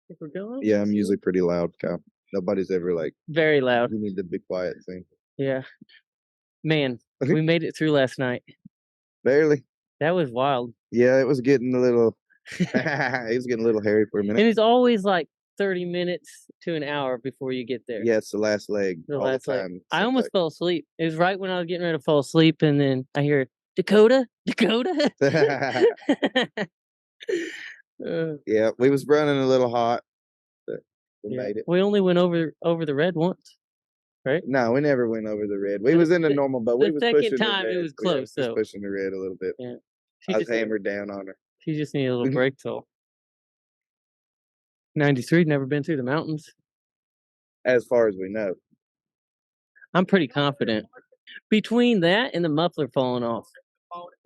Think we're going? Yeah, I'm usually pretty loud, Kyle. Nobody's ever like, Very loud. you need to be quiet thing. Yeah. Man, we made it through last night. Barely. That was wild. Yeah, it was getting a little. It was getting a little hairy for a minute. And it's always like 30 minutes to an hour before you get there. Yeah, it's the last leg The all the last leg. time. I seems almost fell asleep. It was right when I was getting ready to fall asleep, and then I hear Dakota, Dakota. like. Uh, Yeah, we was running a little hot, but we yeah, made it. we only went over the red once, right? No, we never went over the red. We The was in the the normal boat. We the was second pushing the time, it red. was Yeah, close, just though. pushing the red a little bit. Yeah. I was hammered down on her. She just needed a little break, so 93, never been through the mountains. As far as we know. I'm pretty confident. Between that and the muffler falling off.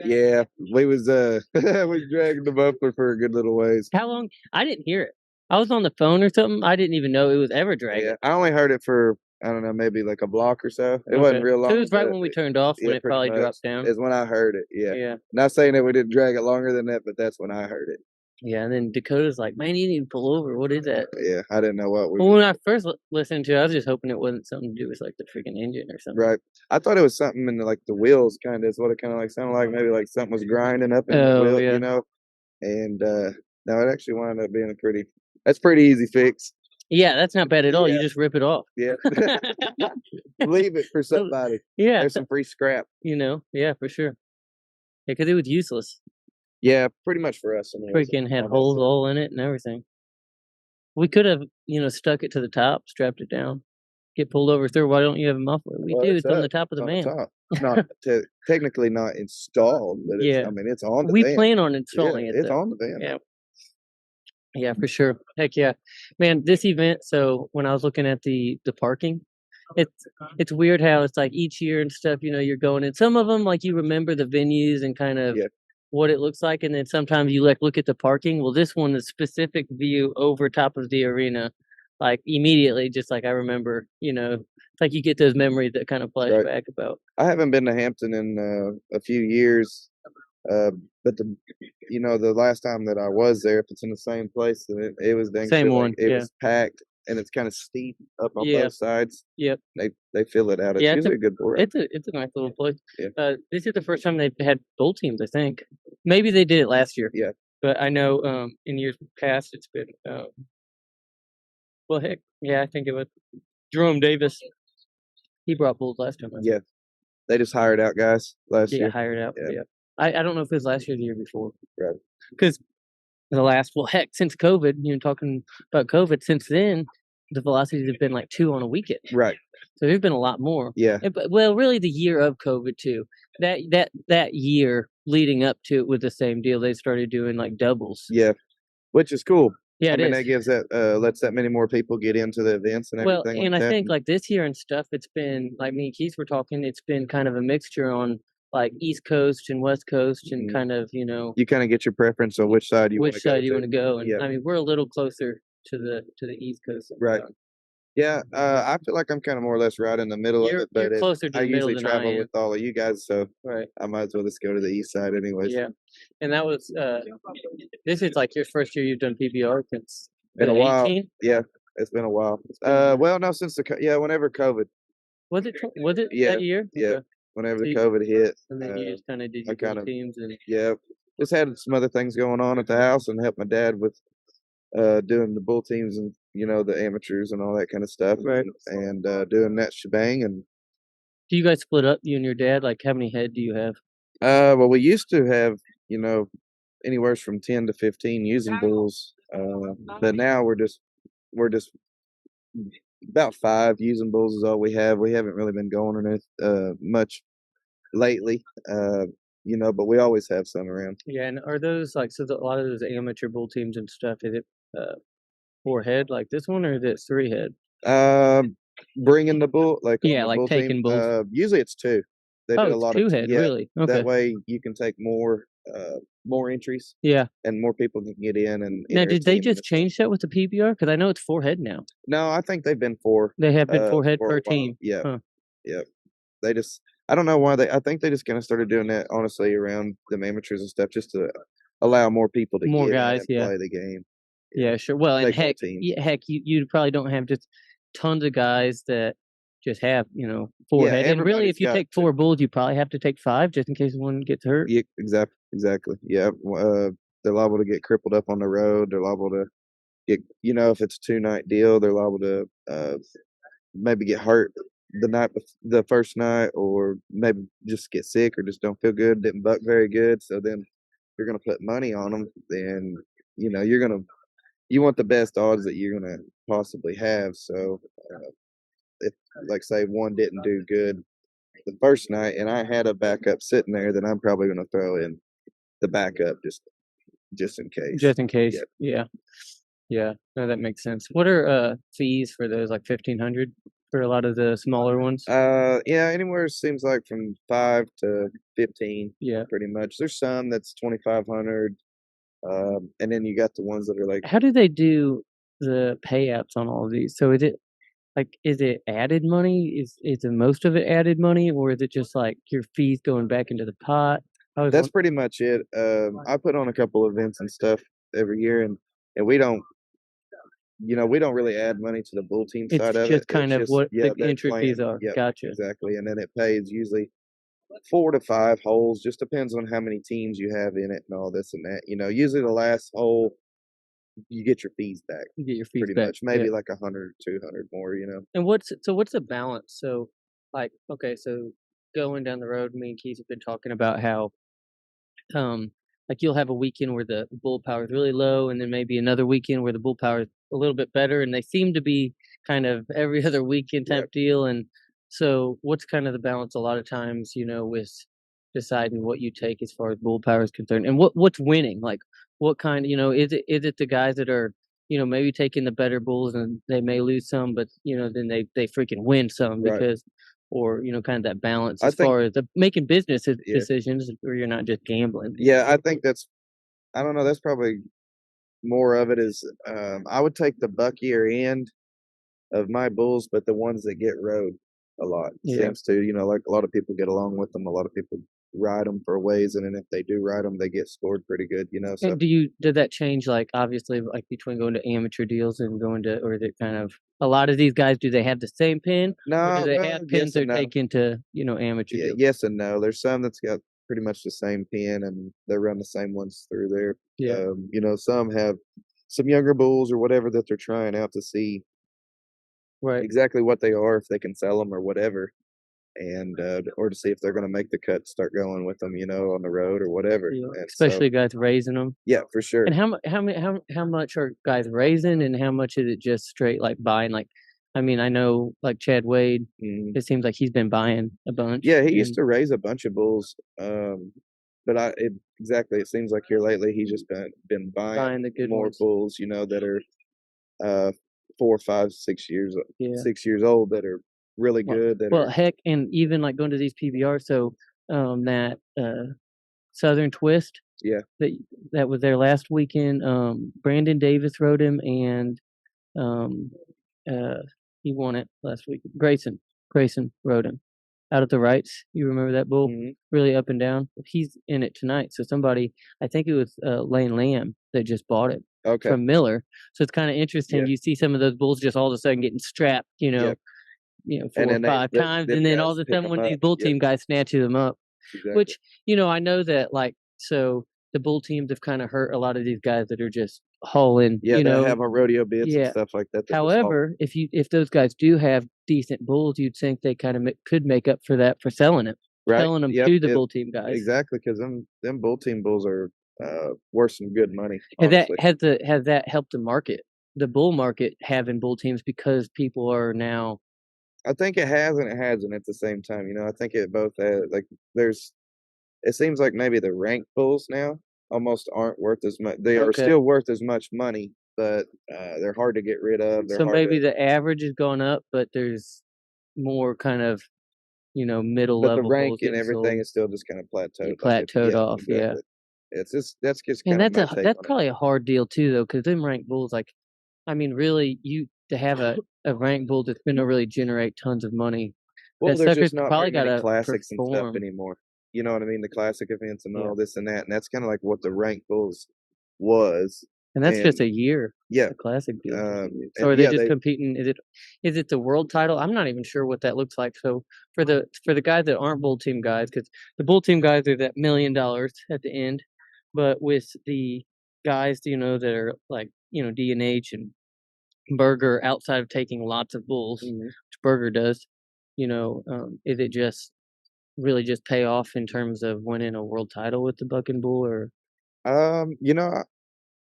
Yeah, we was we was dragging the muffler for a good little ways. How long? I didn't hear it. I was on the phone or something. I didn't even know it was ever dragging. Yeah, I only heard it for I don't know, maybe like a block or so. It wasn't Okay. real long. So it was right when we turned off, when Yeah, it pretty probably much dropped down. is when I heard it. Yeah. Yeah. Not saying that we didn't drag it longer than that, but that's when I heard it. Yeah, and then Dakota's like, "Man, you need to pull over. What is that?" Yeah, I didn't know what we Well, when I first listened to it, I was just hoping it wasn't something to do with like the freaking engine or something. Right. I thought it was something in like the wheels, kind of is what it kind of like sounded like. Maybe like something was grinding up in the Oh wheel, yeah. you know. And no, it actually wound up being that's pretty easy fix. Yeah, that's not bad at all. Yeah. You just rip it off. Yeah. Leave it for somebody. Yeah. There's some free scrap. Yeah, for sure. Yeah, because it was useless. Yeah, pretty much for us. Freaking had holes all in it and everything. We could have, stuck it to the top, strapped it down, get pulled over through. Why don't you have a muffler? We do. It's on the top of the van. It's not technically not installed, but Yeah. I mean, it's on the We van. plan on installing it. It's though. on the van. Yeah. Yeah, for sure. Heck yeah. Man, this event, so when I was looking at the parking, it's weird how it's like each year and stuff, you're going in. Some of them, like, you remember the venues and kind of Yeah. what it looks like, and then sometimes you like look at the parking. Well, this one is specific view over top of the arena, like immediately, just like I remember, it's like you get those memories that kind of flash Right. back about. I haven't been to Hampton in a few years, but the last time that I was there, if it's in the same place, then it was dang Same sure, one, like, it yeah. was packed, and it's kind of steep up on Yeah. both sides. Yep. They fill it out. It's Yeah, usually a good board. It's a nice little place. Yeah. This is the first time they've had bowl teams, I think. Maybe they did it last year. Yeah. But I know in years past it's been well, heck, yeah, I think it was Jerome Davis. He brought bulls last time. Yeah. They just hired out guys last year. Hired out. Yeah. Yeah. I don't know if it was last year or the year before. Right. Because since COVID, talking about COVID, since then, the velocities have been like 2 on a weekend. Right. So there's been a lot more. Yeah. Well, really, the year of COVID too. That year leading up to it was the same deal. They started doing like doubles. Yeah. Which is cool. Yeah, I mean, that gives lets that many more people get into the events and everything. Well, and I think like this year and stuff, it's been like me and Keith were talking. It's been kind of a mixture on like East Coast and West Coast, and kind of you kind of get your preference on which side you want to go. And I mean, we're a little closer to the East Coast. Right. Yeah, I feel like I'm kind of more or less right in the middle of it, but you're closer to I the middle usually than travel I am. with all of you guys, so Right. I might as well just go to the east side anyways. Yeah, and that was this is like your first year you've done PBR since been a while. 18? Yeah, it's been a while. Well, no, since whenever COVID. Was it that year? Yeah. Okay. Whenever the COVID hit, and then you just kind of did your teams and just had some other things going on at the house and helped my dad with doing the bull teams and the amateurs and all that kind of stuff, right? And doing that shebang. And do you guys split up, you and your dad? Like, how many head do you have? Well, we used to have anywhere from 10 to 15 using bulls, but now we're just about 5 using bulls is all we have. We haven't really been going on it much lately, but we always have some around. Yeah, and are those like a lot of those amateur bull teams and stuff? Is it 4 head like this one, or is it 3 head? Bringing the bull like like bull taking team, bulls. Usually it's 2. They do a lot 2 of head, really. Okay. That way you can take more entries. Yeah, and more people can get in. And now, did they just change that with the PBR? Because I know it's 4 head now. No, I think they've been 4. They have been 4 head per team. Yeah, huh. Yeah. They just I don't know why I think they just kind of started doing that honestly around the amateurs and stuff just to allow more people to More guys, play the game. Yeah, sure. Well, and Take more heck, teams. yeah, heck, you probably don't have just tons of guys that just have, 4 Yeah, head, and really, everybody's if you got take 4 bulls, you probably have to take 5 just in case one gets hurt. yeah, exactly. Yeah, they're liable to get crippled up on the road. They're liable to get, if it's a 2-night deal, they're liable to maybe get hurt the first night, or maybe just get sick or just don't feel good, didn't buck very good. So then you're gonna put money on them, then you want the best odds that you're gonna possibly have. So if, like, say one didn't do good the first night, and I had a backup sitting there, then I'm probably gonna throw in the backup just in case. Just in case. Yeah. Yeah. Yeah. No, that makes sense. What are, fees for those, like, 1,500 for a lot of the smaller ones? Yeah, anywhere seems like from 5 to 15, Yeah. pretty much. There's some that's 2,500, and then you got the ones that are like How do they do the payouts on all of these? So is it added money? Is the most of it added money, or is it just, like, your fees going back into the pot? I was that's won pretty much it. I put on a couple events and stuff every year, and we don't really add money to the bull team It's side of it. just kind It's of just, what yeah, the they're entry fees playing. are. Yep, Gotcha. exactly, and then it pays usually 4 to 5 holes, just depends on how many teams you have in it and all this and that. Usually the last hole, you get your fees back You get your fees pretty back. much, Yeah. maybe like 100, 200 more. And what's the balance? So, like, okay, so going down the road, me and Keith have been talking about how, um, like, you'll have a weekend where the bull power is really low, and then maybe another weekend where the bull power is a little bit better, and they seem to be kind of every other weekend Right. type deal. And so, what's kind of the balance a lot of times, with deciding what you take as far as bull power is concerned, and what's winning? Like, what kind? Is it the guys that are maybe taking the better bulls and they may lose some, but then they freaking win some Right. because, or kind of that balance I as think far as making business yeah. decisions where you're not just gambling. Yeah, I think I don't know, that's probably more of it is, I would take the buckier end of my bulls, but the ones that get rode a lot Yeah. seems to, like a lot of people get along with them. A lot of people ride them for a ways, and then if they do ride them, they get scored pretty good. So And did that change, like, obviously, like, between going to amateur deals and going to, or is it kind of a lot of these guys, do they have the same pin, or do no, they well, have pins yes they're and no. taking to, amateur Yeah, deals? yes and no. There's some that's got pretty much the same pin, and they run the same ones through there. Yeah, Some have some younger bulls or whatever that they're trying out to see right. exactly what they are, if they can sell them or whatever, and or to see if they're going to make the cut, start going with them, on the road or whatever. Yeah, And so, especially guys raising them. yeah, for sure. And how much are guys raising, and how much is it just straight, like, buying? Like, I mean, I know, like, Chad Wade, Mhm. it seems like he's been buying a bunch Yeah, he used and to raise a bunch of bulls, but exactly. It seems like here lately he's just been buying buying the good more ones. bulls, that are uh 4, 5, 6 years, Yeah. 6 years old, that are really Well good. That well, are heck, and even, like, going to these PBRs, so, that, Southern Twist yeah, that that was there last weekend. Brandon Davis rode him, and um, uh, he won it last week. Grayson rode him out at the Rights. You remember that bull? mhm, Really up and down. He's in it tonight. So somebody, I think it was Lane Lamb that just bought it okay, from Miller. So it's kind of interesting. yeah, You see some of those bulls just all of a sudden getting strapped, yeah, and 4 or then 5 times, them and then all guys of a pick sudden them one of these up. bull Yep, team guys snatches them up. exactly. Which, I know that, like, so the bull teams have kinda hurt a lot of these guys that are just hauling, Yeah, that have on rodeo bids and Yeah. stuff like that. That just all However, if those guys do have decent bulls, you'd think they kinda could make up for that for right. selling them Yep. to the bull team guys. Exactly, because them bull team bulls are worth some good money, And that honestly. has that helped the bull market, having bull teams, because people are now I think it has and it hasn't at the same time. I think it both has, like, there's it seems like maybe the ranked bulls now almost aren't worth as much. They are okay. still worth as much money, but they're hard to get rid of. They're So hard maybe to the average has gone up, but there's more kind of, middle but the level rank bulls and getting everything sold. is still just kind of You plateaued. Like, if plateaued yeah, off, yeah. exactly. That's just And kind of my take that's on it. probably a hard deal too, though, because them ranked bulls, like, I mean, really, you to have a ranked bull that's gonna really generate tons of money, Well, that there's sucker's just not probably very many gotta classics and stuff perform. anymore. You know what I mean? The classic events and Yeah. all this and that, and that's kinda like what the ranked bulls was. And that's just and a year, yeah, the classic deal. So and are they yeah, just they competing? Is it the world title? I'm not even sure what that looks like. So for the guys that aren't bull team guys, because the bull team guys are that $1 million at the end, but with the guys, that are like D&H and Burger, outside of taking lots of bulls, mhm. which Burger does, is it just really just pay off in terms of winning a world title with the buck and bull, or You know,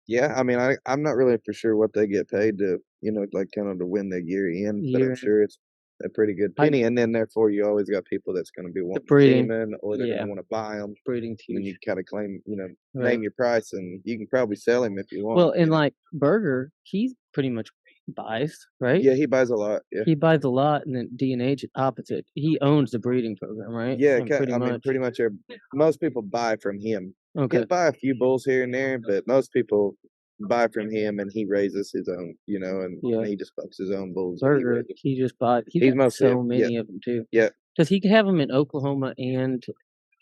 yeah, I mean, I'm not really for sure what they get paid to, like, kinda to win the year in, but I'm year? sure it's a pretty good I penny, and then therefore you always got people that's gonna be The wanting breeding, semen, or they're yeah, gonna wanna buy them, breeding's and then you huge, kinda claim, right? name your price, and you can probably sell him if you Well, want, and like Burger, he's pretty much buys, right? Yeah, he buys a lot, yeah. He buys a lot, and then D&H opposite. He owns the breeding program, right? Yeah, And pretty I mean, much. pretty much most people buy from him. He'll Okay. buy a few bulls here and there, but most people buy from him, and he raises his own, and Yeah. he just bucks his own bulls that he Burger, raises. he just bought. He's He's got mostly so yeah, many of them too. yeah. Does he have them in Oklahoma and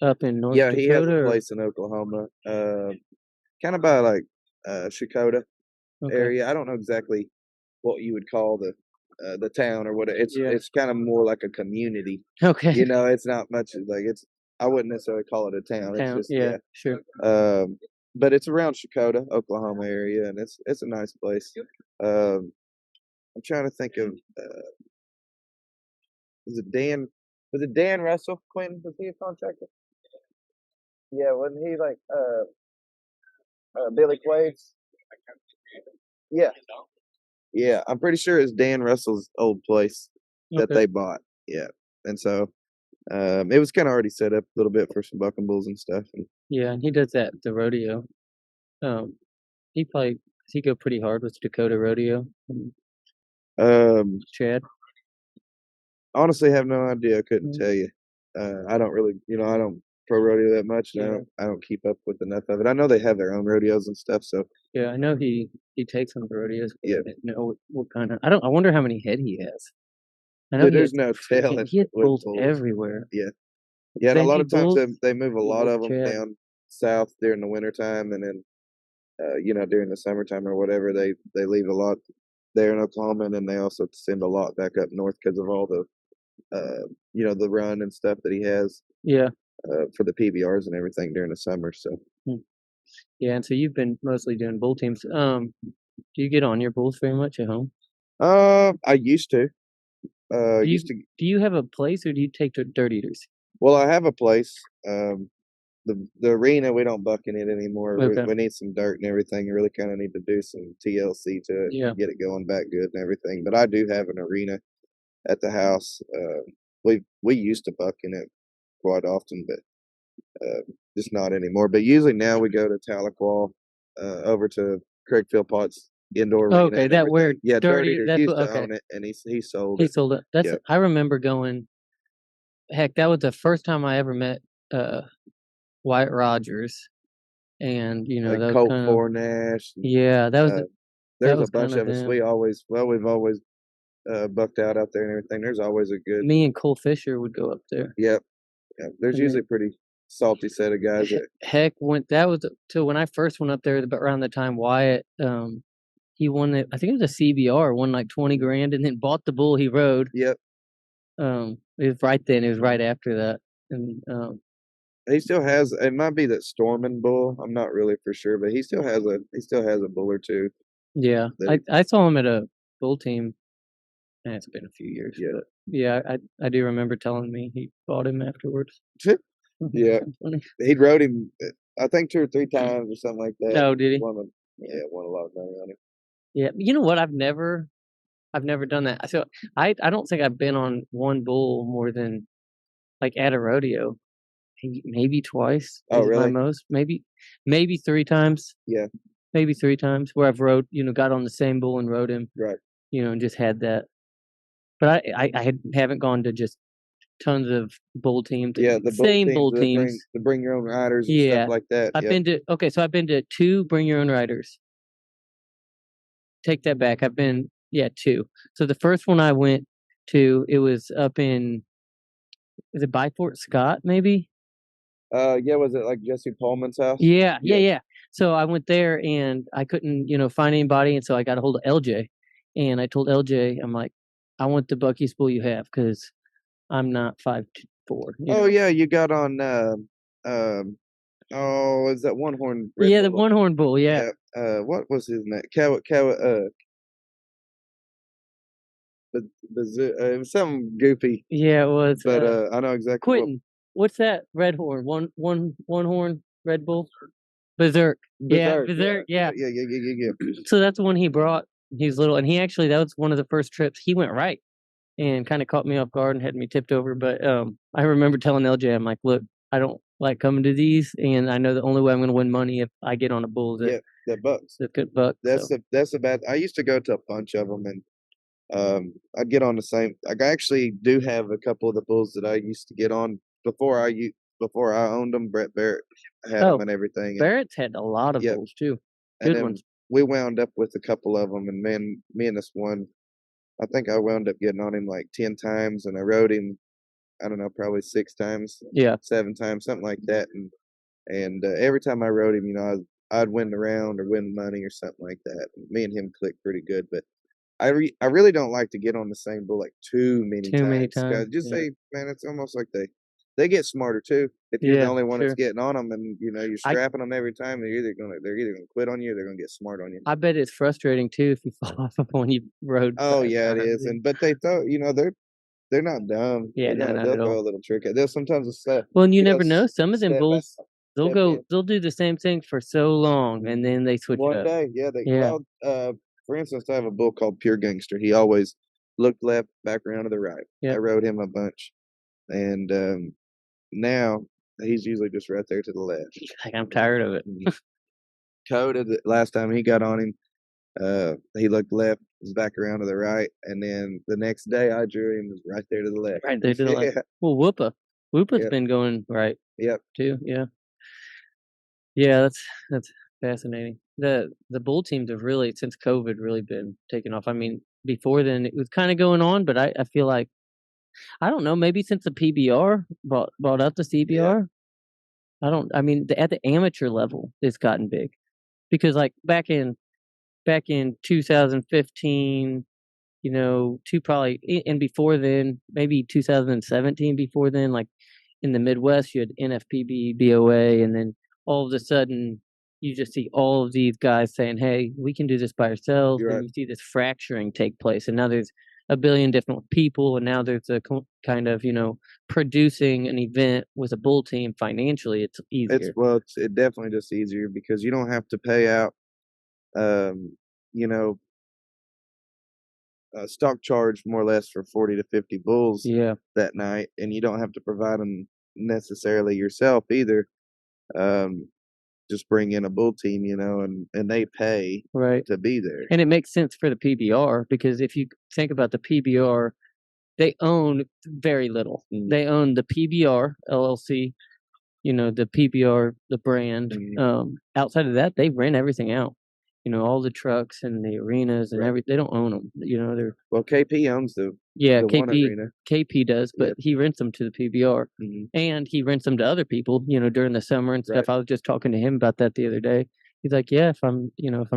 up in North Yeah, he has Dakota? a Or place in Oklahoma, kinda by, like, Shakota okay, area. I don't know exactly what you would call the town or what yeah, it's kinda more like a community, okay. it's not much like, I wouldn't necessarily call it a town, it's Town, just yeah, yeah. sure. But it's around Shakota, Oklahoma area, and it's a nice place. Um, I'm trying to think of, is it Dan was it Dan Russell, Quentin? Was he a contractor? Yeah, wasn't he like, Billy Quade's? Yeah. Yeah, I'm pretty sure it's Dan Russell's old place that Okay. they bought. Yeah, and so, it was kinda already set up a little bit for some bucking bulls and stuff, and, Yeah, and he does that at the rodeo. Um, does he go pretty hard with Dakota Rodeo and um, Chad? honestly have no idea, I couldn't Mm, tell you. I don't really I don't pro rodeo that much, and yeah, I don't keep up with enough of it. I know they have their own rodeos and stuff, so, yeah, I know he takes them to rodeos, but yeah. I didn't know what kinda. I wonder how many head he has. I know Dude, there's no telling he has with bulls bulls. everywhere. Yeah. Yeah, and a Same lot he of times bulls they move a he lot bulls of them Chad. down south during the wintertime, and then, during the summertime or whatever, they leave a lot there in Oklahoma, and then they also send a lot back up north because of all the, the run and stuff that he has, Yeah. for the PBRs and everything during the summer, so. Mm. Yeah, and so you've been mostly doing bull teams. Do you get on your bulls very much at home? I used to, Do you used to do you have a place, or do you take to dirt eaters? well, I have a place, the arena, we don't buck in it anymore. Okay. We need some dirt and everything. You really kinda need to do some TLC to it Yeah. and get it going back good and everything, but I do have an arena at the house. We used to buck in it quite often, but, just not anymore. But usually now we go to Tahlequah, over to Craig Philpott's indoor arena Okay, and that where everything. Yeah, Dirt dirty Eaters that's used what to okay. own it, and he sold He it. sold it. That's Yep. I remember going heck, that was the first time I ever met, uh, Wyatt Rogers, and, Like that was Colt kind of Fornash and, yeah, uh, that there's a was bunch kinda of us. them. We've always, bucked out there and everything. There's always a good Me and Cole Fisher would go up there, yep, yep. There's and usually then a pretty salty set of guys that heck, when I first went up there about around the time Wyatt, he won it. I think it was a CBR, won like 20 grand, and then bought the bull he rode. yep. It was right then. It was right after that, and He still has it might be that Stormin bull, I'm not really for sure, but he still has a bull or 2 yeah, that I saw him at a bull team. And it's been a few years, yeah. but yeah, I do remember telling me he bought him afterwards. Yeah, That's funny. he rode him, I think 2 or 3 times or something like that, Oh, and did he? won a lot of money on him. Yeah, you know what? I've never done that. So I don't think I've been on one bull more than like at a rodeo. Maybe twice Oh, is my really? most. Maybe 3 times. Yeah, Maybe 3 times where I've rode. Got on the same bull and rode him. right. And just had that. But I haven't gone to just tons of bull teams. Yeah, the bull Same teams bull that teams. bring your own riders and stuff Yeah. like that, I've yep. been to okay, so I've been to 2 Bring Your Own Riders. Take that back. I've been yeah, 2. So the first one I went to, it was up in is it by Fort Scott, maybe? Yeah, was it like Jesse Pullman's house? Yeah, yeah, Yeah, yeah. So I went there and I couldn't, find anybody, and so I got a hold of LJ, and I told LJ, I'm like, I want the buckiest bull you have because I'm not 5'4", Oh yeah, you got on um oh, is that one horn Red Yeah, the Bull? one horn bull. Yeah, Yeah. What was his name? It was something goofy, yeah, it was but I know exactly what Quentin. What's that? Red horn. One horn Red Bull. Berserk. Yeah, Berserk. Yeah, Berserk. Yeah. yeah. So that's the one he brought. He's little, and he actually that was one of the first trips. He went right and kind of caught me off guard and had me tipped over. But I remember telling LJ, I'm like, look, I don't like coming to these, and I know the only way I'm going to win money if I get on a bull that Yeah, the Bucks. that good buck. So That's the bad. I used to go to a bunch of them, and I'd get on the same. Like I actually do have a couple of the bulls that I used to get on before I owned them. Brett Barrett had them oh, and everything, and Barrett's had a lot of yeah, bulls too, and good then ones. we wound up with a couple of them, and man, me and this one, I think I wound up getting on him like 10 times, and I rode him. I don't know, probably 6 times, Yeah, 7 times, something like that, and every time I rode him, I'd win the round or win money or something like that. Me and him clicked pretty good, but I really don't like to get on the same bull like too many too many times. 'Cause times. just Yeah, say, man, it's almost like they get smarter too. If you're the yeah, only one that's sure. getting on them, and you're I strapping them every time, they're either gonna quit on you or they're gonna get smart on you. I bet it's frustrating too if you fall off of one you rode Oh fast yeah, it behind. is. And but they throw, they're not dumb. Yeah, no, not They'll at throw all. a little trick at. They'll sometimes Well, and you never know. Some of them step back, bulls, step in. they'll do the same thing for so long, and then they switch it One up. day, yeah, they Yeah, well, for instance, I have a bull called Pure Gangster. He always looked left, back around to the right. I yep. rode him a bunch, and now he's usually just right there to the left. Like, I'm tired of it. Mhm. Coda, the last time he got on him, he looked left, was back around to the right, and then the next day I drew him was right there to the left. Right there to the left. Yeah, Well, Whoopa's yep, been going right yep. too. Yeah, yeah. That's fascinating. The bull teams have really since COVID really been taking off. I mean, before then it was kind of going on, but I feel like I don't know. Maybe since the PBR brought up the Yeah, CBR, I don't. I mean, at the amateur level, it's gotten big because like back in 2015, two probably and before then, maybe 2017. Before then, like in the Midwest, you had NFPB, BOA, and then all of a sudden, you just see all of these guys saying, "Hey, we can do this by ourselves," you're and right. you see this fracturing take place. And now there's a billion different people, and now there's a kind of producing an event with a bull team financially. It's easier, It definitely just easier because you don't have to pay out, um, you know, stock charge more or less for 40 to 50 bulls yeah, that night, and you don't have to provide them necessarily yourself either. Um, just bring in a bull team, and they pay right. to be there. And it makes sense for the PBR because if you think about the PBR, they own very little. Mm, They own the PBR LLC, the PBR, the brand. mm, Outside of that, they rent everything out. All the trucks and the arenas and right. every. They don't own them. They're Well, KP owns yeah. the one KP arena. KP does, but Yep. he rents them to the PBR, Mhm. and he rents them to other people. During the summer and Right. stuff. I was just talking to him about that the other day. He's like, yeah, if I'm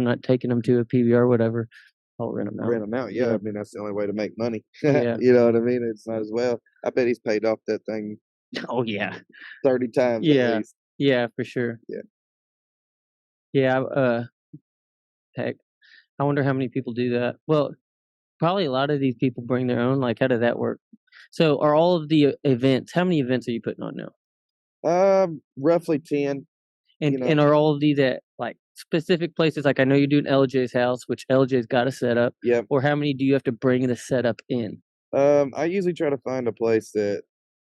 not taking them to a PBR, or whatever, I'll rent them out. Rent them out. Yeah, Yeah, I mean that's the only way to make money. yeah. You know what I mean? It's not as well. I bet he's paid off that thing Oh yeah, 30 times at yeah, least. yeah, for sure. Yeah. Yeah, heck, I wonder how many people do that. Well, probably a lot of these people bring their own. Like, how does that work? So, are all of the events? How many events are you putting on now? Roughly 10. You And know. are all of these at like specific places? Like, I know you're doing LJ's house, which LJ's got a setup. Yep. Or how many do you have to bring the setup in? I usually try to find a place that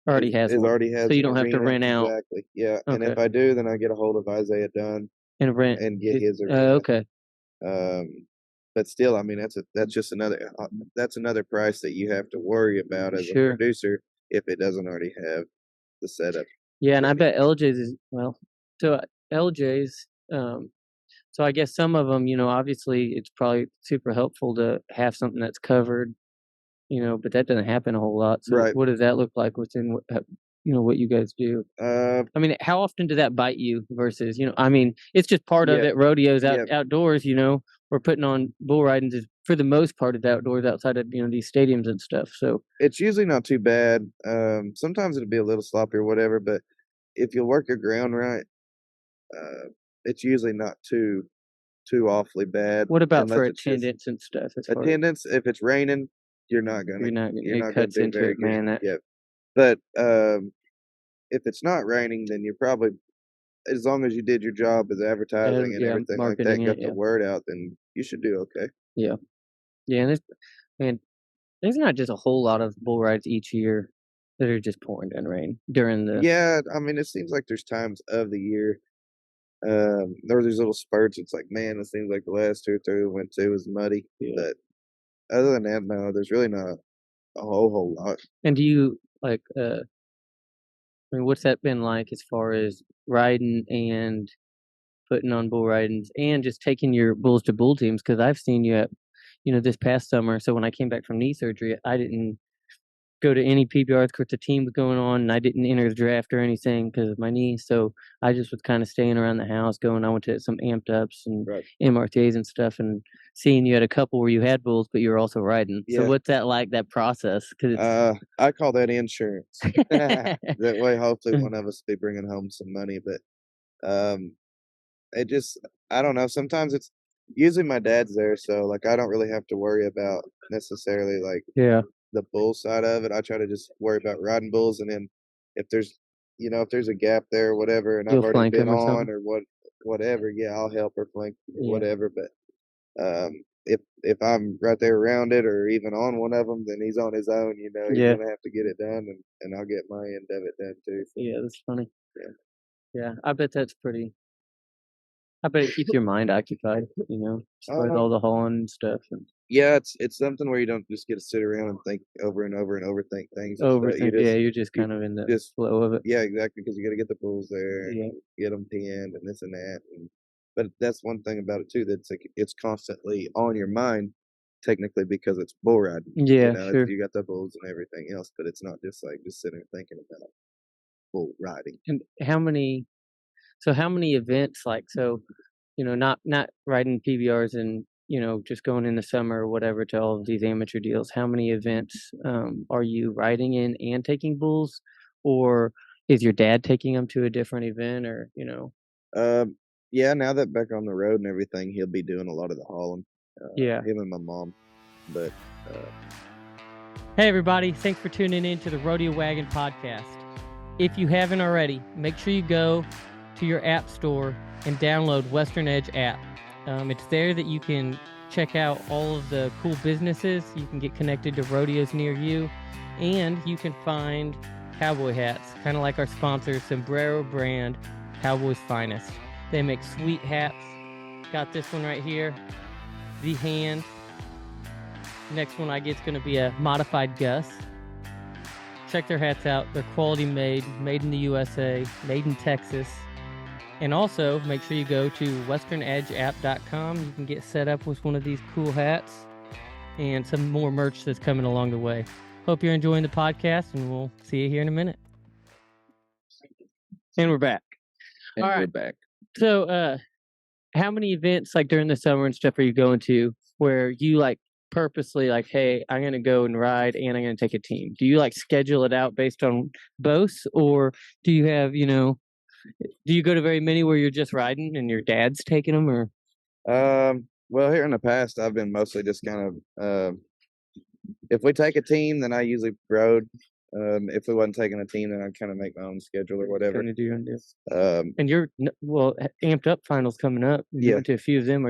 Already has is one, already so has you an don't have to arena. rent out. Exactly. Yeah. And Okay, if I do, then I get a hold of Isaiah Dunn and rent. and get his arena. Okay, Um, but still, I mean, that's just that's another price that you have to worry about as a sure. producer if it doesn't already have the setup Yeah, and I ready. bet LJ's is well. So LJ's. So I guess some of them, obviously it's probably super helpful to have something that's covered, but that doesn't happen a whole lot. So Right. what does that look like within what? what you guys do? Uh, I mean, how often did that bite you versus, I mean, it's just part of yeah, it. Rodeos yeah. outdoors, we're putting on bull ridings is for the most part it's outdoors outside of, these stadiums and stuff. So It's usually not too bad. Sometimes it'll be a little sloppy or whatever, but if you work your ground right, uh, it's usually not too awfully bad what about unless for it's just attendance and stuff as far as attendance. If it's raining, you're not gonna you're it not gonna cuts do into very it, good. man. That Yeah, but if it's not raining, then you're probably as long as you did your job as advertising and yeah, everything like marketing that, it, got the yeah. word out, then you should do okay. Yeah. Yeah, and man, there's not just a whole lot of bull rides each year that are just pouring down rain during the Yeah, I mean, it seems like there's times of the year. There were these little spurts. It's like, man, it seems like the last 2 or 3 we went to was muddy. yeah. But other than that, no, there's really not a whole lot. And do you like I mean, what's that been like as far as riding and putting on bull ridings and just taking your bulls to bull teams? Because I've seen you at, this past summer. So when I came back from knee surgery, I didn't go to any PBRs because the team was going on, and I didn't enter the draft or anything because of my knee. So I just was kind of staying around the house, going. I went to some amped ups and Right. MRTAs and stuff, and seeing you had a couple where you had bulls, but you were also riding. So Yeah. what's that like? That process? Because I call that insurance. That it's way, hopefully, one of us will be bringing home some money. But um, it just, I don't know. Sometimes it's usually my dad's there, so like I don't really have to worry about necessarily like yeah, the bull side of it. I try to just worry about riding bulls, and then if there's, if there's a gap there or whatever, and I've you'll already flank been them or on something. or whatever, yeah, I'll help her flank or Yeah, whatever. But if I'm right there around it or even on one of them, then he's on his own. He's yeah, gonna have to get it done, and I'll get my end of it done too. So, yeah. That's funny. yeah. Yeah, I bet that's pretty. I bet it keeps your mind occupied. As far as Uh, all the hauling and stuff and yeah, it's something where you don't just get to sit around and think over and over and overthink things and stuff. overthink. Yeah, you're just You kind of in the just flow of it. yeah, exactly, because you got to get the bulls there Yeah, and get them pinned and this and that. But that's one thing about it too. That's like it's constantly on your mind, technically because it's bull riding. yeah, It's sure. you got the bulls and everything else, but it's not just like just sitting there thinking about bull riding. And how many events, like, so, not riding PBRs and, just going in the summer or whatever to all of these amateur deals, how many events, are you riding in and taking bulls? Or is your dad taking them to a different event or? Um, yeah, now that back on the road and everything, he'll be doing a lot of the hauling. Yeah. Him and my mom, but uh, Hey, everybody. Thanks for tuning in to the Rodeo Wagon podcast. If you haven't already, make sure you go to your app store and download Western Edge app. It's there that you can check out all of the cool businesses. You can get connected to rodeos near you, and you can find cowboy hats, kind of like our sponsor, Sombrero brand, Cowboy's Finest. They make sweet hats. Got this one right here, the Hand. Next one I get is going to be a modified Gus. Check their hats out. They're quality made in the USA, made in Texas. And also, make sure you go to westernedgeapp.com. You can get set up with one of these cool hats and some more merch that's coming along the way. Hope you're enjoying the podcast, and we'll see you here in a minute. And we're back. and All we're right. back. So, how many events, like during the summer and stuff, are you going to where you like purposely like, hey, I'm gonna go and ride and I'm gonna take a team? Do you like schedule it out based on both, or do you have, do you go to very many where you're just riding and your dad's taking them, or Well, here in the past, I've been mostly just kind of if we take a team, then I usually rode. If we wasn't taking a team, then I'd kind of make my own schedule or whatever. kind of do your own deal? Um, And you're amped up finals coming up. You Yeah. went to a few of them. How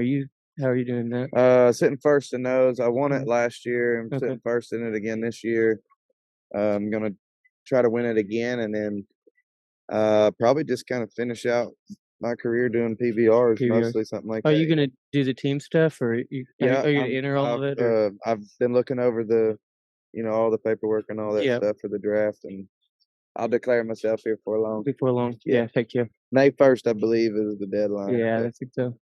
are you doing that? Sitting first in those. I won it last year. I'm Okay. sitting first in it again this year. I'm gonna try to win it again, and then probably just kind of finish out my career doing PBRs, PBRs. mostly something like Are that. you gonna do the team stuff, or Yeah, are you gonna enter all of it? I've been looking over all the paperwork and all that Yeah. stuff for the draft, and I'll declare myself here for long. Before long? Yeah. Yeah, heck yeah. May 1st, I believe, is the deadline. Yeah, but- I think so.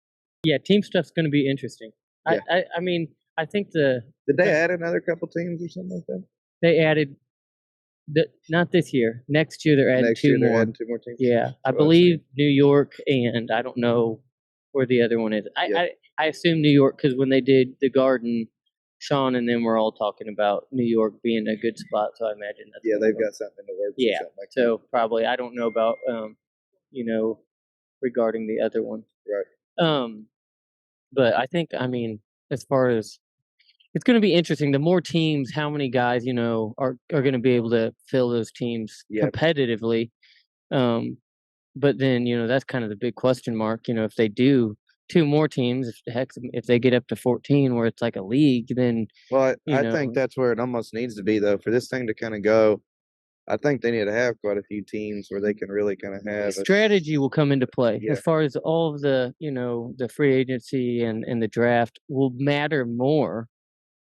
Yeah, team stuff's gonna be interesting. Yeah. I mean, I think Did they add another couple teams or something like that? they added Not this year. Next year they're adding Next 2 year they're more. adding 2 more teams? Yeah, I That's what I've seen. believe New York, and I don't know where the other one is. Yeah. I assume New York because when they did the Garden, Sean and them were all talking about New York being a good spot. So I imagine that's Yeah, one of they've them. got something in the works or Yeah. something like that. So probably I don't know about you know, regarding the other one. Right. But I think as far as it's going to be interesting. The more teams, how many guys are going to be able to fill those teams Yep. competitively. But then that's kind of the big question mark. If they do 2 more teams, if they get up to 14, where it's like a league, then Well, I know think that's where it almost needs to be, though, for this thing to kind of go. I think they need to have quite a few teams where they can really kind of have strategy will come into play Yeah. as far as all of the the free agency and the draft will matter more.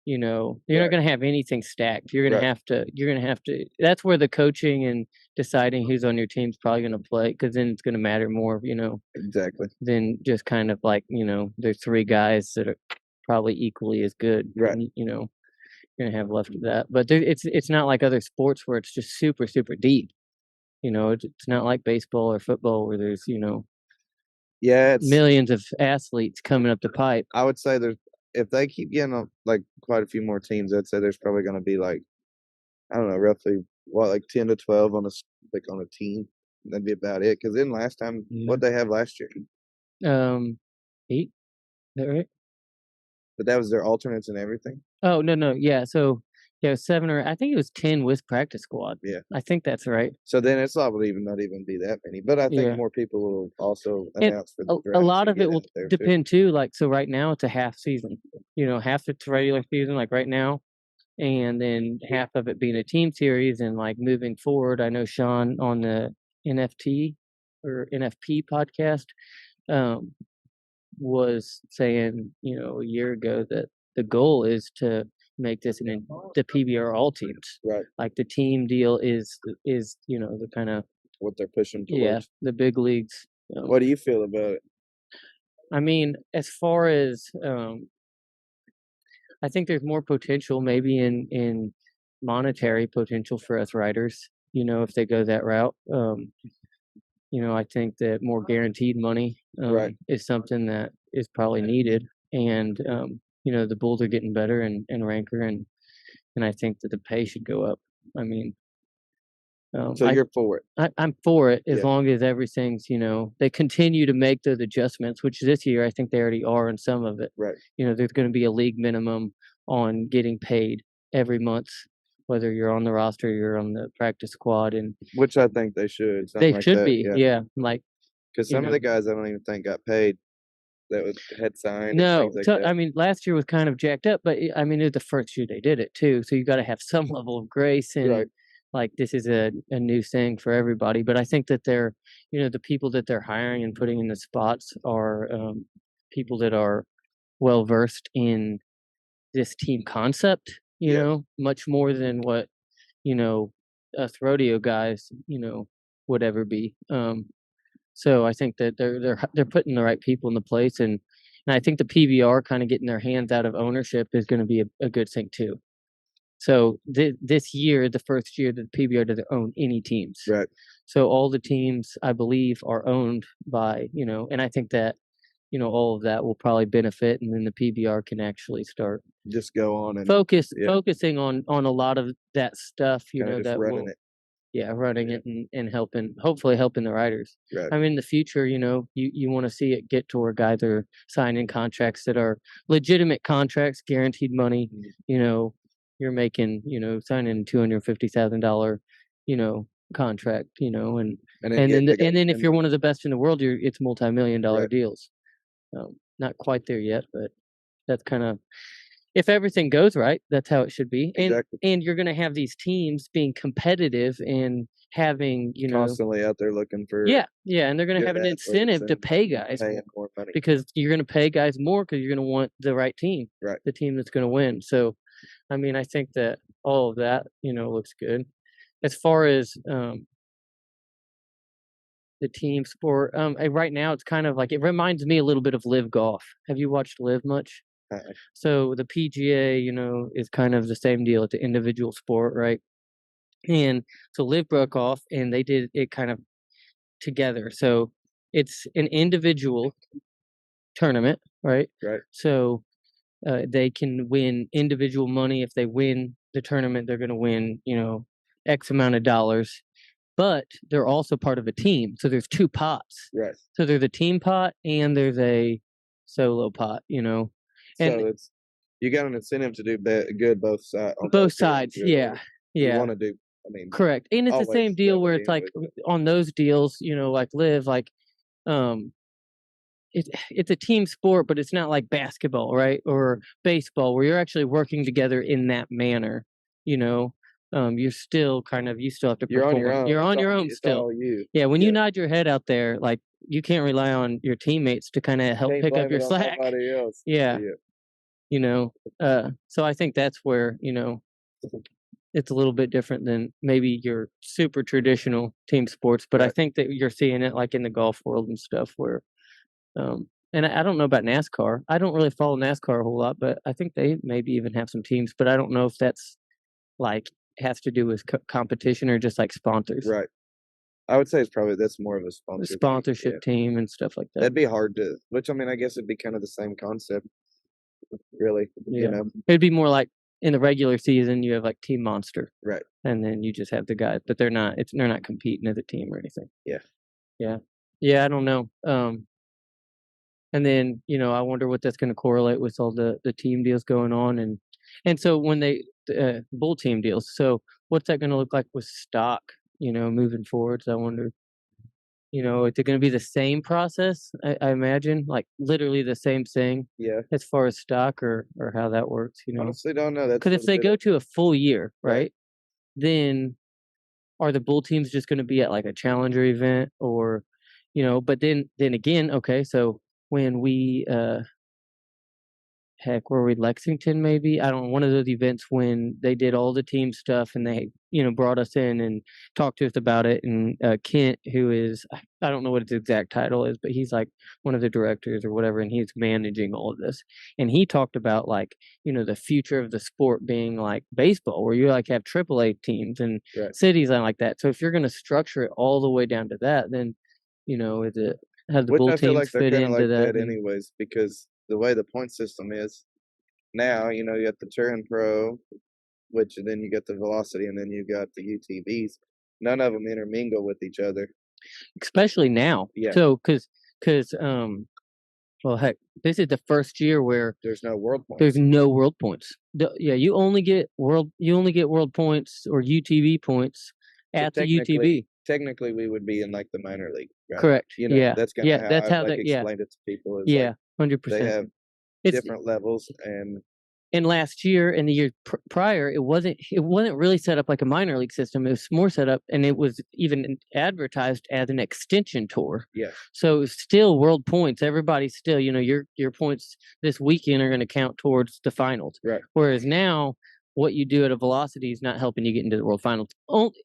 You're not Right. going to have anything stacked. You're going Right. to have to. That's where the coaching and deciding who's on your team is probably going to play, because then it's going to matter more. Exactly. Than just kind of like there's 3 guys that are probably equally as good. Right. And, you're going to have left of that. But it's not like other sports where it's just super super deep. It's not like baseball or football where there's Yeah, it's millions of athletes coming up the pipe. I would say if they keep getting like quite a few more teams, I'd say there's probably going to be like I don't know, roughly like 10 to 12 on on a team. That'd be about it. Because then last time, what they have last year? 8, is that right? But that was their alternates and everything. Oh, no, yeah, so, yeah, 7 or I think it was 10 with practice squad. Yeah. I think that's right. So then it's liable to not even be that many. But I think Yeah. more people will also And announce for the a draft lot to of it get will out there, too. depend too, like, so right now it's a half season, half it's regular season, like, right now, and then half of it being a team series, and, like, moving forward, I know Sean on the NFT or NFP podcast, um, was saying, a year ago that the goal is to make this the PBR all teams. Right. Like the team deal is the kind of What they're pushing yeah, towards. the big leagues. What do you feel about it? I mean, as far as I think there's more potential maybe in monetary potential for us writers, if they go that route. I think that more guaranteed money Right. is something that is probably needed. And the Bulls are getting better and ranker, and I think that the pay should go up. I mean, So you're for it? I'm for it as Yeah. long as everything's they continue to make those adjustments, which this year I think they already are in some of it. Right. There's going to be a league minimum on getting paid every month, whether you're on the roster, you're on the practice squad, and Which I think they should. they Like should that. be. Yeah, like because some of the guys I don't even think got paid that had signed. no. Like So that. I mean, last year was kind of jacked up, but I mean, it was the first year they did it too. So you got to have some level of grace, and Right. like this is a new thing for everybody. But I think that they're the people that they're hiring and putting in the spots are people that are well versed in this team concept. Much more than what us rodeo guys would ever be. So I think that they're putting the right people in the place, and I think the PBR kind of getting their hands out of ownership is going to be a good thing too. So this year, the first year that the PBR doesn't own any teams. Right. So all the teams, I believe, are owned by and I think that all of that will probably benefit, and then the PBR can actually start just go on and focusing on a lot of that stuff. That running will. it. Yeah, running it and hopefully helping the writers. Right. I mean, in the future, you want to see it get to where guys are signing contracts that are legitimate contracts, guaranteed money. Mm-hmm. You're making, signing $250,000, contract, and then if you're one of the best in the world, it's multi-million-dollar right. deals. Not quite there yet, but that's kind of. If everything goes right, that's how it should be. Exactly. And you're going to have these teams being competitive and having, constantly out there looking for. Yeah, and they're going to have an incentive to pay guys more money, because you're going to pay guys more because you're going to want the right team, right? The team that's going to win. So, I mean, I think that all of that, looks good. As far as the team sport, right now it's kind of like it reminds me a little bit of live golf. Have you watched live much? So the PGA, is kind of the same deal. It's an individual sport, right? And so Liv broke off, and they did it kind of together. So it's an individual tournament, right? Right. So they can win individual money. If they win the tournament, they're going to win, X amount of dollars. But they're also part of a team. So there's two pots. Right. So there's a team pot and there's a solo pot, So and you got an incentive to do good both sides. both sides. Yeah. You Yeah. want to do. I mean, Correct. And it's the always same deal that where way it's like anyway. on those deals, like Live, like, um, it's a team sport, but it's not like basketball, right? Or baseball where you're actually working together in that manner. You know, you're still you still have to You're on your perform. own. You're on your own It's still. all you. Yeah, when you Yeah. nod your head out there, like you can't rely on your teammates to kind of help Can't pick up blame your it on slack. nobody else. Yeah, Yeah. so I think that's where it's a little bit different than maybe your super traditional team sports, but I Right. think that you're seeing it like in the golf world and stuff where, and I don't know about NASCAR. I don't really follow NASCAR a whole lot, but I think they maybe even have some teams, but I don't know if that's like has to do with competition or just like sponsors, Right. I would say that's more of a the sponsor thing. sponsorship Yeah. team and stuff like that. That'd be hard to. Which I mean, I guess it'd be kind of the same concept, really. Yeah, it'd be more like in the regular season you have like Team Monster, Right. and then you just have the guys, but they're not competing as a team or anything. Yeah. Yeah, yeah. I don't know. And then I wonder what that's going to correlate with all the team deals going on, and so when they bull team deals. So what's that going to look like with stock? Moving forwards, I wonder. Is it going to be the same process? I imagine, like literally the same thing Yeah. as far as stock or how that works. Honestly, don't know. That's Because if they go to a full year, Right. right, then are the bull teams just going to be at like a challenger event or, but then again, okay, so when we heck, were we Lexington maybe? I don't know, one of those events when they did all the team stuff and they, brought us in and talked to us about it. And Kent, who is, I don't know what his exact title is, but he's like one of the directors or whatever, and he's managing all of this. And he talked about like, the future of the sport being like baseball, where you like have AAA teams and Right. cities and like that. So if you're going to structure it all the way down to that, then, is it, have the Which bull I feel teams like they're fit kind of into like that? that anyways, because the way the point system is now, you got the Turin Pro, which then you got the Velocity, and then you got the UTVs. None of them intermingle with each other, especially now. Yeah. So, because well, heck, this is the first year where there's no world points. there's no world points. Yeah, you only get world points or UTV points at the UTV. Technically, we would be in like the minor league, right? Correct. Yeah. That's kind of Yeah, how that's I've how like that. Yeah. explained it to people. Is Yeah. like 100%. they have It's different levels, and last year and the year prior, it wasn't really set up like a minor league system. It was more set up, and it was even advertised as an extension tour. yeah, So still world points. Everybody's still, your points this weekend are going to count towards the finals. right. Whereas now, what you do at a velocity is not helping you get into the world finals.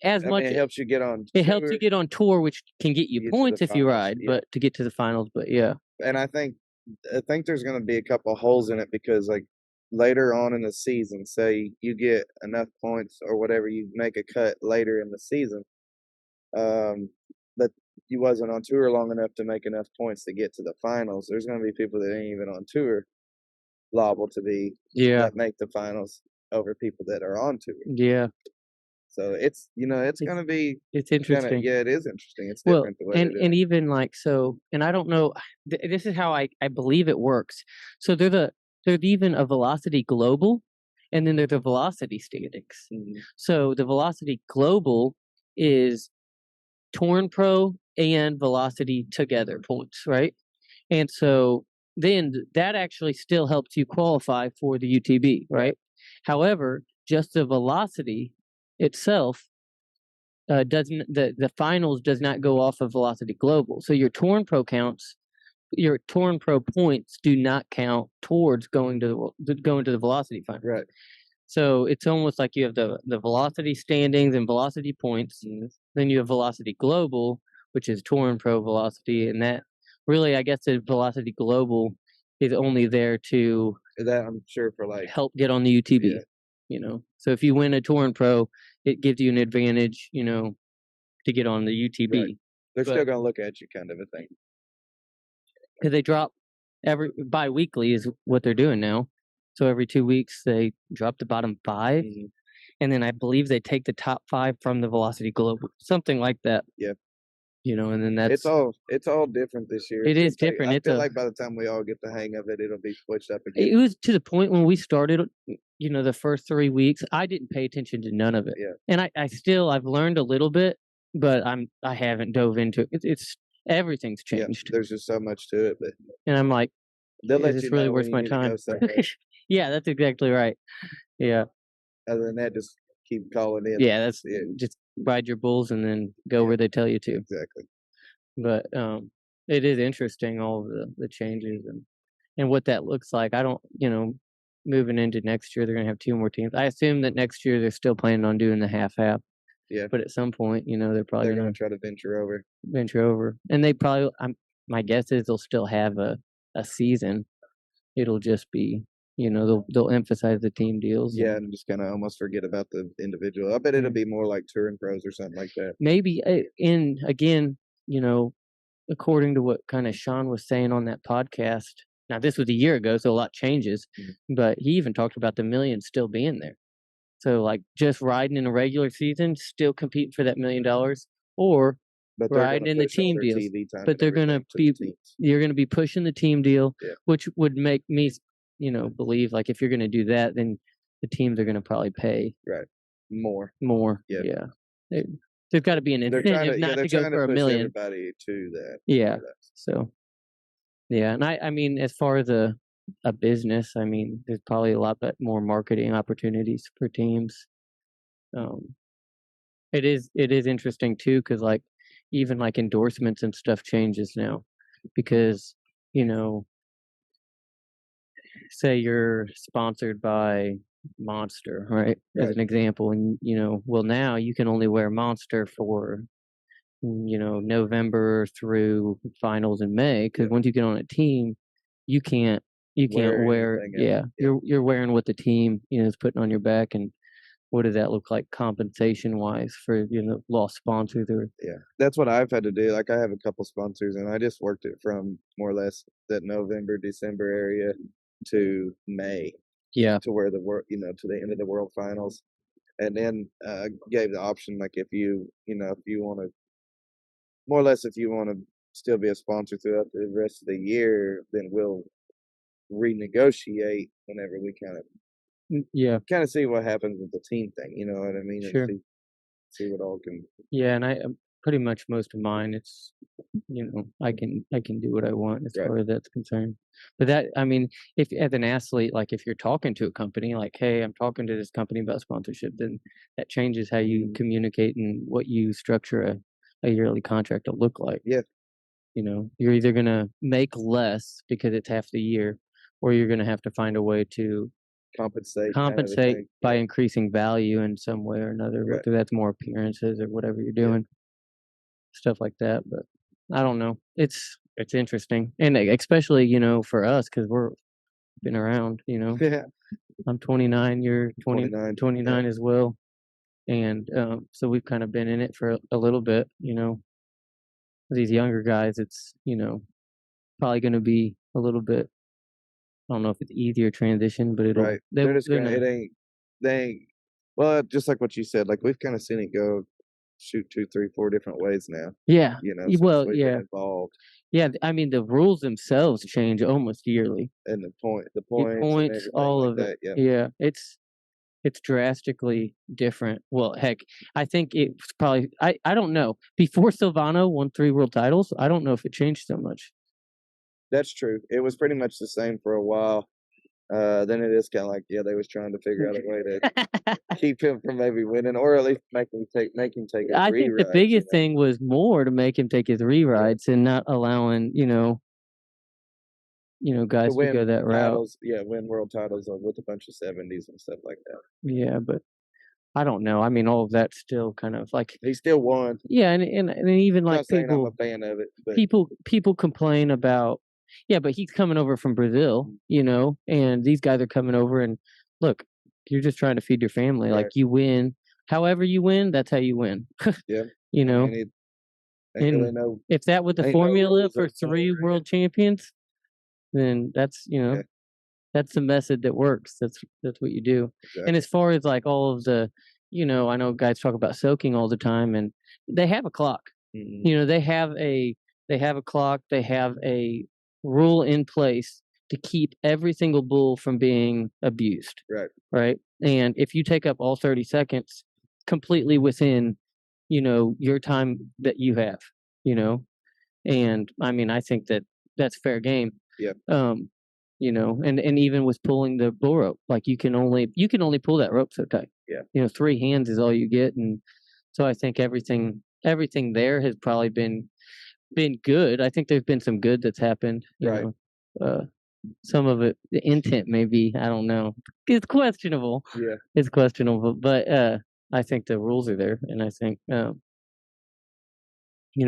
As much it helps you get on. It helps you get on tour, which can get you Get to points the if you finals, ride, yeah. but to get to the finals. But yeah, And I think there's going to be a couple holes in it because like later on in the season, say you get enough points or whatever, you make a cut later in the season, but you wasn't on tour long enough to make enough points to get to the finals. There's going to be people that ain't even on tour liable to be that make the finals over people that are on tour. Yeah. So it's going to be it's interesting. Yeah, it is interesting. It's Well, different the way and even like so, and I don't know. This is how I believe it works. So there's even a velocity global, and then there's a velocity standings. Mm-hmm. So the velocity global is Torn Pro and velocity together points, right? And so then that actually still helps you qualify for the UTB, right? However, just the velocity itself doesn't the finals does not go off of velocity global. So your Torn Pro points do not count towards going to the velocity final. Right. So it's almost like you have the velocity standings and velocity points. Mm-hmm. Then you have velocity global, which is Torn Pro velocity, and that really, I guess, the velocity global is only there to that I'm sure for like help get on the UTB. Yeah. So if you win a Torn Pro, it gives you an advantage, to get on the UTB. Right. They're still But gonna look at you kind of a thing. because they drop every bi-weekly is what they're doing now. So every 2 weeks they drop the bottom 5, Mhm. and then I believe they take the top 5 from the Velocity Global, something like that. Yeah. And then It's that's all different this year. it It is should take different. I It's feel a like by the time we all get the hang of it, it'll be switched up it again. was to the point when we started, the first 3 weeks, I didn't pay attention to none of it. Yeah. And I've learned a little bit, but I haven't dove into it. It's everything's Yeah. changed. There's just so much to it, but And I'm like, they'll is let this you really know when worth you my need to go time? somewhere. Yeah, that's exactly right. Yeah. Other than that, just keep calling in. Yeah, that's Yeah, just ride your bulls and then go Yeah. where they tell you to. exactly. But it is interesting, all of the changes and what that looks like. I don't, moving into next year, they're gonna have 2 more teams. I assume that next year they're still planning on doing the half, Yeah. but at some point, they're probably They're gonna gonna try to venture over. venture over, and they probably. My guess is they'll still have a season. It'll just be, they'll emphasize the team deals. Yeah, And and just kinda almost forget about the individual. I bet it'll yeah. be more like touring pros or something like that. Maybe in again, according to what kind of Sean was saying on that podcast. Now this was a year ago, so a lot changes, but he even talked about the million still being there. So like just riding in a regular season, still competing for that $1,000,000, or But they're riding gonna in the push all team their deals. TV time But and they're gonna everything to be the teams. you're gonna be pushing the team deal, Yeah. which would make me, believe like if you're gonna do that, then the teams are gonna probably pay Right. More. more. Yeah. Yeah. They, there's got to be an They're trying incentive to yeah, not they're to go trying to for a push million. everybody to that. Yeah. For that. So yeah, and I mean, as far as a business, I mean, there's probably a lot more marketing opportunities for teams. Um, it is interesting too, because like even like endorsements and stuff changes now, because you know, say you're sponsored by Monster, right? As Right. an example, and well now you can only wear Monster for November through finals in May, because Yeah. once you get on a team, you can't Wear wear anything else. Yeah. you're wearing what the team is putting on your back. And what does that look like compensation wise for lost sponsors? Or Yeah. That's what I've had to do. Like I have a couple sponsors and I just worked it from more or less that November, December area to May yeah, to where the world, to the end of the world finals. And then gave the option like if if you want to more or less if you want to still be a sponsor throughout the rest of the year, then we'll renegotiate whenever we yeah, kind of see what happens with the team thing. You know what I mean? And sure, see what all can. yeah. And I pretty much most of mine, it's I can do what I want as Right. far as that's concerned. But that, I mean, if as an athlete, like if you're talking to a company, like, hey, I'm talking to this company about sponsorship, then that changes how you communicate and what you structure a yearly contract to look like. Yeah. You're either gonna make less because it's half the year, or you're gonna have to find a way to Compensate kind of a compensate thing. by Yeah. increasing value in some way or another, Right. whether that's more appearances or whatever you're doing, stuff like that. But I don't know. It's interesting, and especially for us because we're been around. Yeah. I'm 29. You're 29. 29 as well, and so we've kind of been in it for a little bit. These younger guys, it's probably going to be a little bit. I don't know if it's easier transition, but Right. They're just gonna. It ain't. They ain't. Well, just like what you said, like we've kind of seen it go, shoot 2, 3, 4 different ways now. Yeah. Since Well, we've yeah. been involved, Yeah, I mean, the rules themselves change almost yearly. and the Your points, and points, everything all like of that. it. Yeah. Yeah, it's drastically different. Well, heck, I think it's probably I don't know. Before Silvano won 3 world titles, I don't know if it changed so much. That's true. It was pretty much the same for a while. Then it is kind of like, yeah, they was trying to figure out a way to keep him from maybe winning, or at least make him take a I think the rewrite. biggest thing was more to make him take his rewrites and not allowing, To guys to go win that route. titles, win world titles with a bunch of 70s and stuff like that. Yeah, but I don't know. I mean, all of that's still kind of like He still won. yeah, and even I'm like not saying I'm a people fan of it, but people complain about yeah, but he's coming over from Brazil, and these guys are coming over and look, you're just trying to feed your family. Like Right. you win however you win, that's how you win. Yeah, You and know, ain't really and no if that was the ain't no formula rules for anymore. 3 world champions, then Yeah, that's the method that works. That's what you do. And exactly. as far as, like, all of the I know guys talk about soaking all the time, and they have a clock. Mhm. They have a clock, they have a rule in place to keep every single bull from being abused, Right. right? And if you take up all 30 seconds completely within, your time that you have, you know? And I mean, I think that that's fair game. Yeah. Um, and even with pulling the bull rope, like you can only pull that rope so tight. Yeah. 3 hands is all you get, and so I think everything there has probably been good. I think there's been some good that's happened. Right. Some of it, the intent maybe, I don't know. It's questionable. Yeah. It's questionable, but I think the rules are there, and I think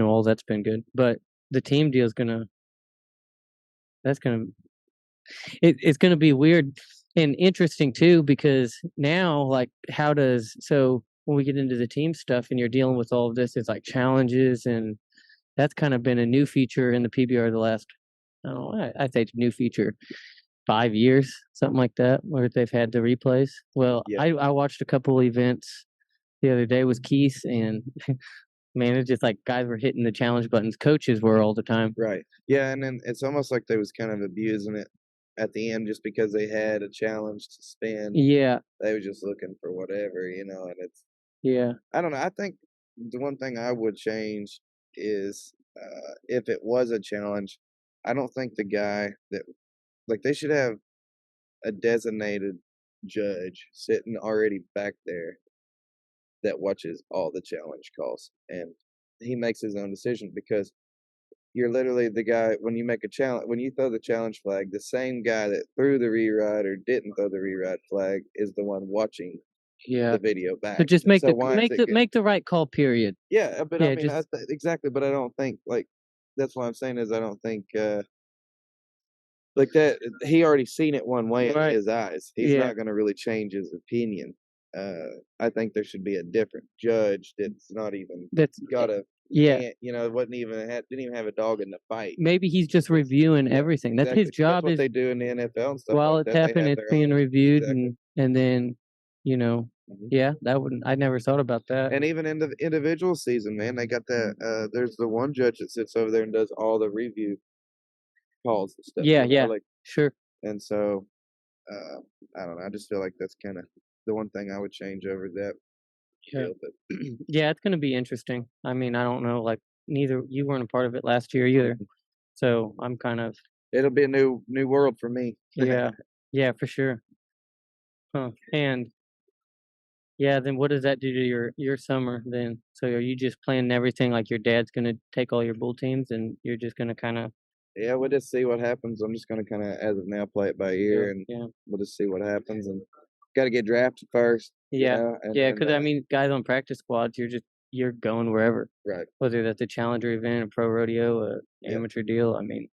all that's been good. But the team deal is gonna that's gonna it's gonna be weird and interesting too, because now, like, when we get into the team stuff and you're dealing with all of this, it's like challenges, and that's kind of been a new feature in the PBR the last, I don't know, I think new feature 5 years, something like that, where they've had the replays. Well, Yeah. I watched a couple events the other day with Keith, and man, it's just like guys were hitting the challenge buttons. Coaches were all the time. Right. Yeah, and then it's almost like they was kind of abusing it at the end just because they had a challenge to spin. Yeah, They were just looking for whatever, and it's yeah, I don't know. I think the one thing I would change is if it was a challenge, I don't think the guy that like they should have a designated judge sitting already back there that watches all the challenge calls and he makes his own decision because you're literally the guy when you make a challenge when you throw the challenge flag, the same guy that threw the reride or didn't throw the reride flag is the one watching yeah. the video So back. just make So the why is make it the make the right call. Period. yeah, but I Yeah, mean, just exactly, but I don't think like that's what I'm saying is I don't think like that he already seen it one way in right. his eyes. He's Yeah, not going to really change his opinion. I think there should be a different judge that's not even that's got a yeah. wasn't even didn't even have a dog in the fight. Maybe he's just reviewing Yeah, everything. That's his exactly. That's job. what Is they do in the NFL and stuff while like it's that. They happening, have it's their being own reviewed, exactly. and then you know, Mhm. yeah, that wouldn't. I never thought about that. And even in the individual season, man, they got that. There's the one judge that sits over there and does all the review calls and stuff. Yeah, yeah, Like, sure. and so uh, I don't know. I just feel like that's kind of the one thing I would change over that Yeah, deal. But yeah, it's gonna be interesting. I mean, I don't know. Like, neither you weren't a part of it last year either, so I'm kind of it'll be a new world for me. yeah, yeah, for sure. Huh. And yeah, then what does that do to your summer then? So are you just planning everything like your dad's gonna take all your bull teams and you're just gonna kind of Yeah, we'll just see what happens. I'm just gonna kind of, as of now, play it by yeah, ear, and yeah. we'll just see what happens. And got to get drafted first, Yeah. and Yeah, then because I mean, guys on practice squads, you're going wherever, right, whether that's a challenger event, a pro rodeo, a yeah, amateur deal. I mean,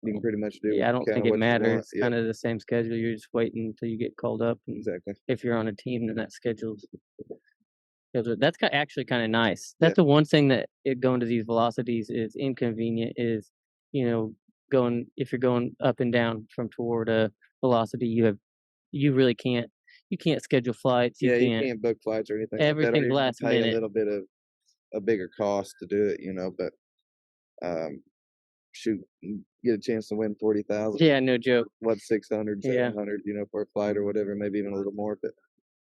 you can pretty much do yeah, I don't kind think of it what you want. matters. It's Yep, kind of the same schedule. You're just waiting until you get called up, and exactly. if you're on a team, then that that's actually kind of nice. Yeah, That's the one thing that going to these velocities is inconvenient. Is you know going if you're going up and down from toward a velocity, you really can't schedule flights. You yeah, you can't can't book flights or anything like that, or everything's you're gonna last pay a minute. little bit of a bigger cost to do it, But shoot, get a chance to win 40,000, Yeah, no joke. what 600, Yeah, 700, for a flight or whatever, maybe even a little more. But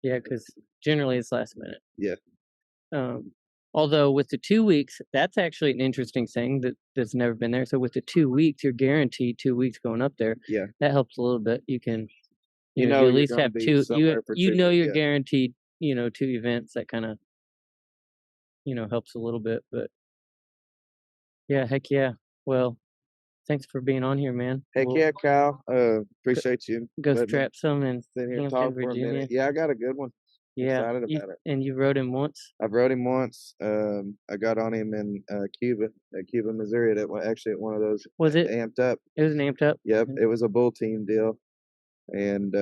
yeah, because generally it's last minute. yeah, Um, although with the 2 weeks, that's actually an interesting thing that's never been there. So with the 2 weeks, you're guaranteed 2 weeks going up there. yeah, That helps a little bit. You at you're least gonna have be two. somewhere for You're yeah, guaranteed. 2 events. That kind of helps a little bit. But yeah, heck yeah. Well, thanks for being on here, man. heck We'll yeah, Kyle. go, Appreciate you go letting me strap some in sit here and talk Hampton, for a minute. Virginia. Yeah, I got a good one. I'm Yeah, excited you about it. and you rode him once. I've rode him once. I got on him in Cuba, Missouri. Actually at one of those Was it? amped up. It was an amped up. Yep, Mhm. it was a bull team deal, and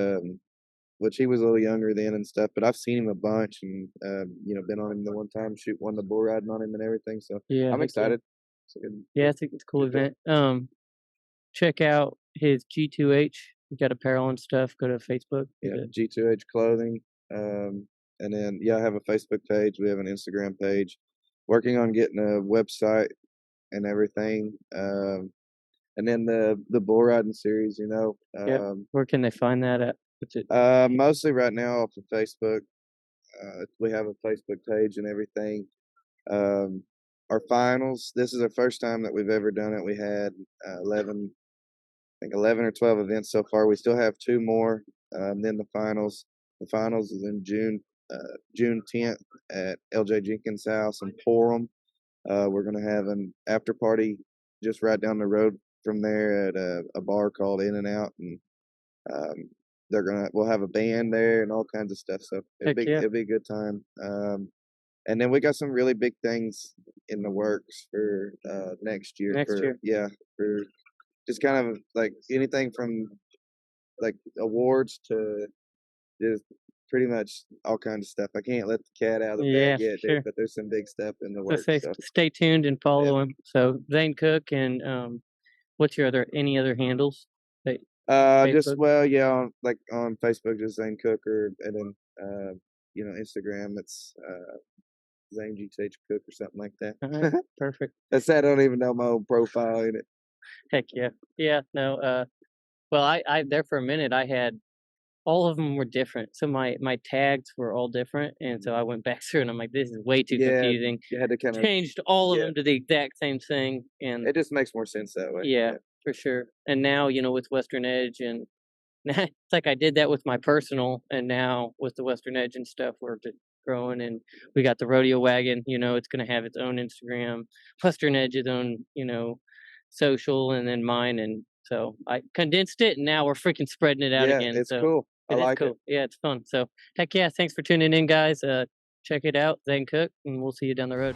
which he was a little younger then and stuff, but I've seen him a bunch and, you know, been on him the one time, won the bull riding on him and everything, so Yeah, I'm heck yeah. excited. It's a good Yeah, I think it's a cool good deal. event. Check out his G2H. You got apparel and stuff. Go to Facebook. Yeah, G2H Clothing, and then, yeah, I have a Facebook page, we have an Instagram page, working on getting a website and everything, and then the bull riding series, you know, Yep. Where can they find that at? What's it? mostly right now off of Facebook. We have a Facebook page and everything. Um, our finals, this is our first time that we've ever done it. We had 11, I think 11 or 12 events so far. We still have two more. Then the finals. The finals is in June 10th at LJ Jenkins' house in Porham. We're gonna have an after party just right down the road from there at a bar called In and Out, and um, we'll have a band there and all kinds of stuff. So Heck yeah. it'll be a good time. And then we got some really big things in the works for next year. Next year. For just kind of like anything from like awards to just pretty much all kinds of stuff. I can't let the cat out of the Yeah, bag yet, sure. dude, but there's some big stuff in the So works. So stay tuned and yeah. follow him. So Zane Cook and what's your any other handles? That Just Facebook? well, yeah, on Facebook, just Zane Cook, and then you know, Instagram, it's Zane GTH Cook or something like All right, that. perfect. That's sad. I don't even know my own profile in it. Heck yeah. Yeah, no, well I there for a minute I had all of them were different. So my tags were all different. And so I went back through and I'm like, this is way too Yeah, confusing. you had to kind of Changed all of yeah. them to the exact same thing. And It just makes more sense that way. yeah, Yeah. for sure. And now, with Western Edge and it's like I did that with my personal, and now with the Western Edge and stuff, we're just growing, and we got the Rodeo Wagon. It's going to have its own Instagram, Western Edge its own, social, and then mine. And so I condensed it, and now we're freaking spreading it out Yeah, again. it's So cool. I it is like it. cool. Yeah, it's fun. So heck yeah, thanks for tuning in, guys. Check it out, Zane Cook, and we'll see you down the road.